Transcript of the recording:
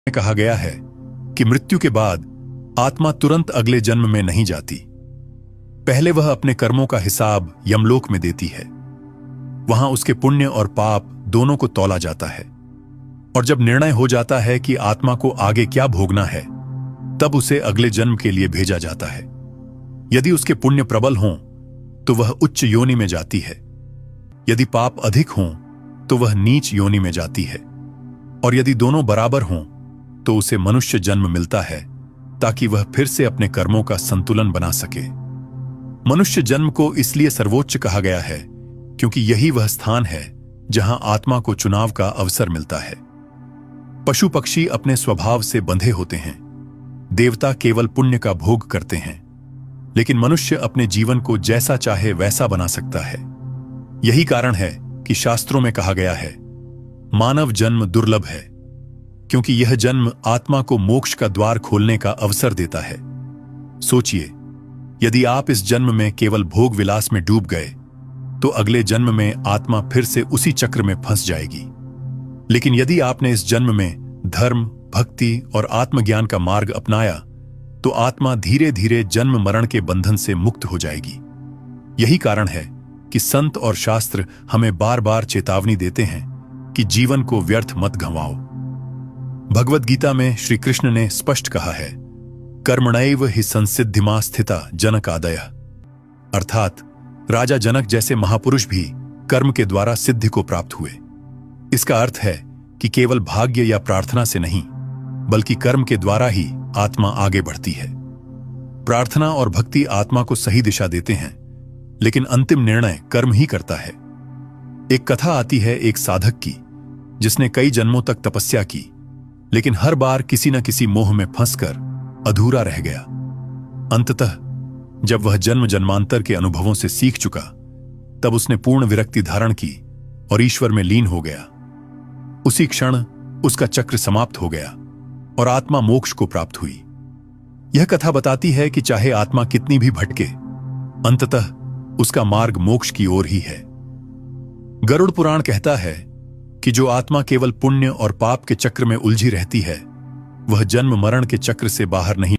में कहा गया है कि मृत्यु के बाद आत्मा तुरंत अगले जन्म में नहीं जाती। पहले वह अपने कर्मों का हिसाब यमलोक में देती है। वहां उसके पुण्य और पाप दोनों को तौला जाता है, और जब निर्णय हो जाता है कि आत्मा को आगे क्या भोगना है, तब उसे अगले जन्म के लिए भेजा जाता है। यदि उसके पुण्य प्रबल हों तो वह उच्च योनि में जाती है, यदि पाप अधिक हों तो वह नीच योनि में जाती है, और यदि दोनों बराबर हों तो उसे मनुष्य जन्म मिलता है ताकि वह फिर से अपने कर्मों का संतुलन बना सके। मनुष्य जन्म को इसलिए सर्वोच्च कहा गया है क्योंकि यही वह स्थान है जहां आत्मा को चुनाव का अवसर मिलता है। पशु पक्षी अपने स्वभाव से बंधे होते हैं, देवता केवल पुण्य का भोग करते हैं, लेकिन मनुष्य अपने जीवन को जैसा चाहे वैसा बना सकता है। यही कारण है कि शास्त्रों में कहा गया है, मानव जन्म दुर्लभ है, क्योंकि यह जन्म आत्मा को मोक्ष का द्वार खोलने का अवसर देता है। सोचिए, यदि आप इस जन्म में केवल भोग विलास में डूब गए तो अगले जन्म में आत्मा फिर से उसी चक्र में फंस जाएगी। लेकिन यदि आपने इस जन्म में धर्म, भक्ति और आत्मज्ञान का मार्ग अपनाया तो आत्मा धीरे धीरे जन्म मरण के बंधन से मुक्त हो जाएगी। यही कारण है कि संत और शास्त्र हमें बार बार चेतावनी देते हैं कि जीवन को व्यर्थ मत गंवाओ। भगवद गीता में श्री कृष्ण ने स्पष्ट कहा है, कर्मणैव हि संसिद्धिमा स्थिता जनकादयः, अर्थात राजा जनक जैसे महापुरुष भी कर्म के द्वारा सिद्धि को प्राप्त हुए। इसका अर्थ है कि केवल भाग्य या प्रार्थना से नहीं, बल्कि कर्म के द्वारा ही आत्मा आगे बढ़ती है। प्रार्थना और भक्ति आत्मा को सही दिशा देते हैं, लेकिन अंतिम निर्णय कर्म ही करता है। एक कथा आती है एक साधक की, जिसने कई जन्मों तक तपस्या की, लेकिन हर बार किसी न किसी मोह में फंसकर अधूरा रह गया। अंततः जब वह जन्म जन्मांतर के अनुभवों से सीख चुका, तब उसने पूर्ण विरक्ति धारण की और ईश्वर में लीन हो गया। उसी क्षण उसका चक्र समाप्त हो गया और आत्मा मोक्ष को प्राप्त हुई। यह कथा बताती है कि चाहे आत्मा कितनी भी भटके, अंततः उसका मार्ग मोक्ष की ओर ही है। गरुड़ पुराण कहता है कि जो आत्मा केवल पुण्य और पाप के चक्र में उलझी रहती है, वह जन्म मरण के चक्र से बाहर नहीं